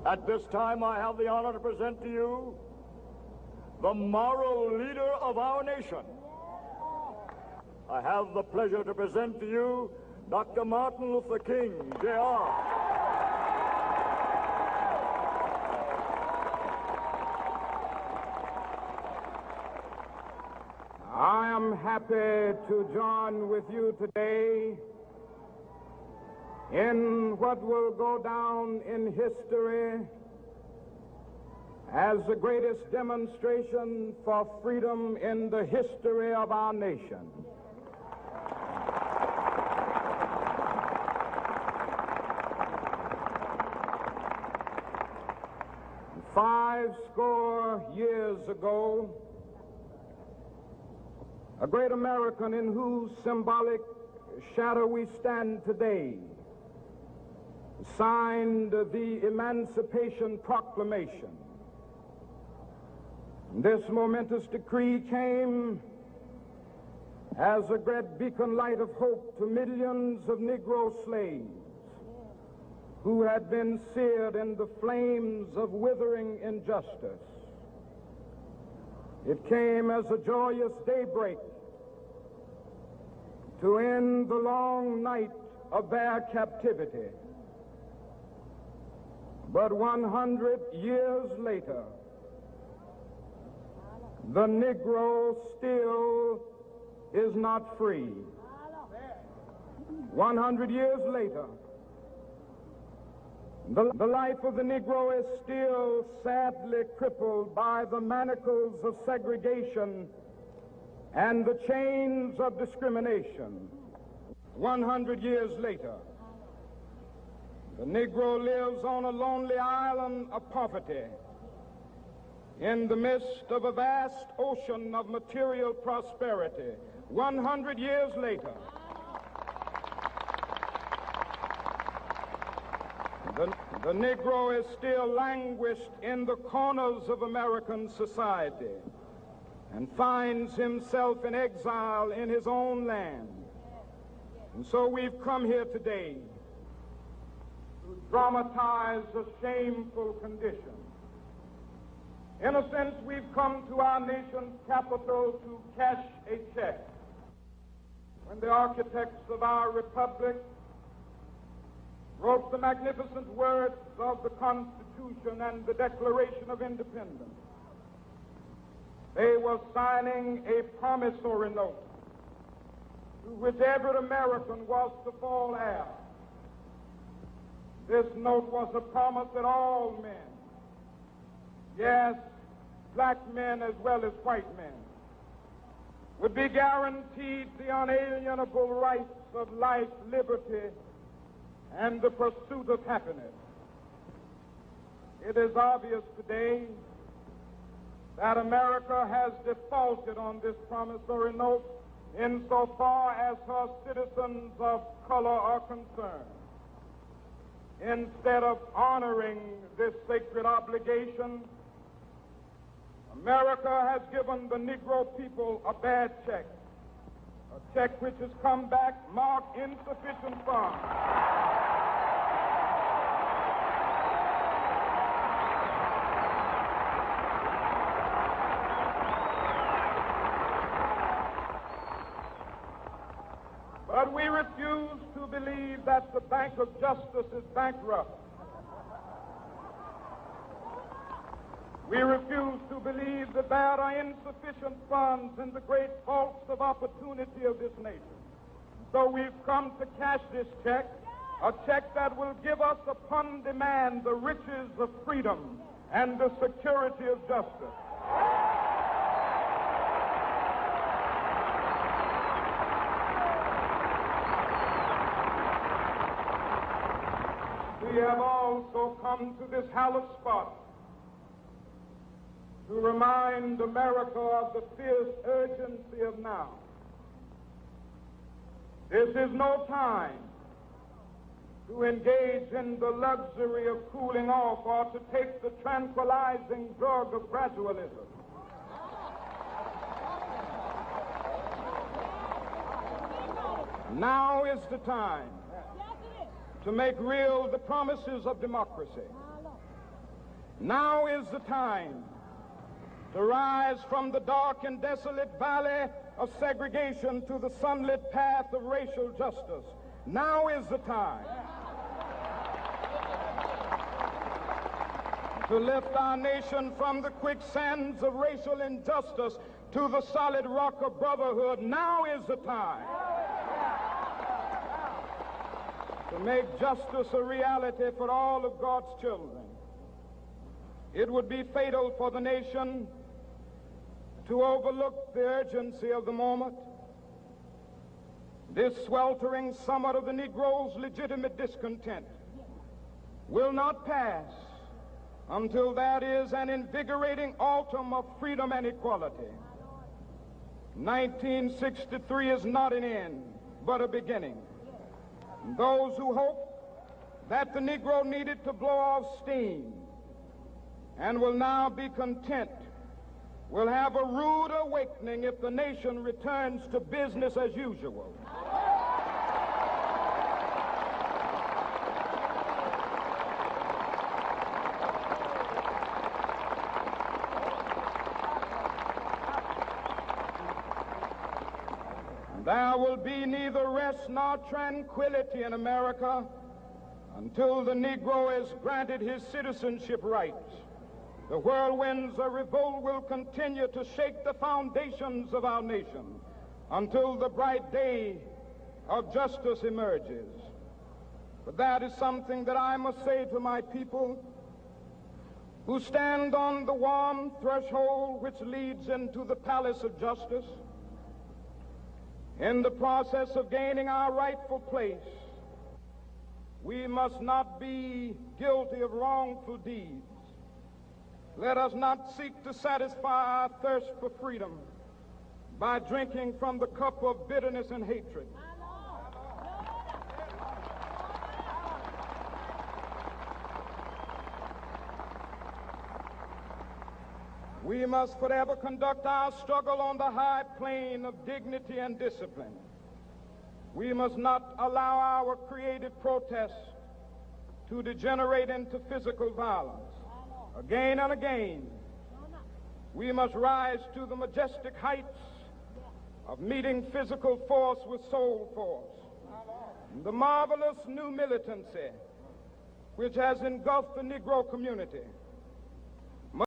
At this time, I have the honor to present to you the moral leader of our nation. I have the pleasure to present to you Dr. Martin Luther King, Jr. I am happy to join with you today in what will go down in history as the greatest demonstration for freedom in the history of our nation. Five score years ago, a great American in whose symbolic shadow we stand today signed the Emancipation Proclamation. This momentous decree came as a great beacon light of hope to millions of Negro slaves who had been seared in the flames of withering injustice. It came as a joyous daybreak to end the long night of their captivity. But 100 years later, the Negro still is not free. 100 years later, the life of the Negro is still sadly crippled by the manacles of segregation and the chains of discrimination. 100 years later, the Negro lives on a lonely island of poverty in the midst of a vast ocean of material prosperity. 100 years later, the Negro is still languished in the corners of American society and finds himself in exile in his own land. And so we've come here today to dramatize a shameful condition. In a sense, we've come to our nation's capital to cash a check. When the architects of our republic wrote the magnificent words of the Constitution and the Declaration of Independence, they were signing a promissory note to which every American was to fall heir. This note was a promise that all men, yes, black men as well as white men, would be guaranteed the unalienable rights of life, liberty, and the pursuit of happiness. It is obvious today that America has defaulted on this promissory note insofar as her citizens of color are concerned. Instead of honoring this sacred obligation, America has given the Negro people a bad check, a check which has come back marked insufficient funds. But we refuse to believe that the Bank of Justice is bankrupt. We refuse to believe that there are insufficient funds in the great vaults of opportunity of this nation. So we've come to cash this check, a check that will give us upon demand the riches of freedom and the security of justice. We have also come to this hallowed spot to remind America of the fierce urgency of now. This is no time to engage in the luxury of cooling off or to take the tranquilizing drug of gradualism. Now is the time to make real the promises of democracy. Now is the time to rise from the dark and desolate valley of segregation to the sunlit path of racial justice. Now is the time to lift our nation from the quicksands of racial injustice to the solid rock of brotherhood. Now is the time to make justice a reality for all of God's children. It would be fatal for the nation to overlook the urgency of the moment. This sweltering summit of the Negro's legitimate discontent will not pass until that is an invigorating autumn of freedom and equality. 1963 is not an end, but a beginning. Those who hope that the Negro needed to blow off steam and will now be content will have a rude awakening if the nation returns to business as usual. There will be neither rest nor tranquility in America until the Negro is granted his citizenship rights. The whirlwinds of revolt will continue to shake the foundations of our nation until the bright day of justice emerges. But that is something that I must say to my people who stand on the warm threshold which leads into the palace of justice. In the process of gaining our rightful place, we must not be guilty of wrongful deeds. Let us not seek to satisfy our thirst for freedom by drinking from the cup of bitterness and hatred. We must forever conduct our struggle on the high plane of dignity and discipline. We must not allow our creative protests to degenerate into physical violence. Again and again, we must rise to the majestic heights of meeting physical force with soul force. The marvelous new militancy which has engulfed the Negro community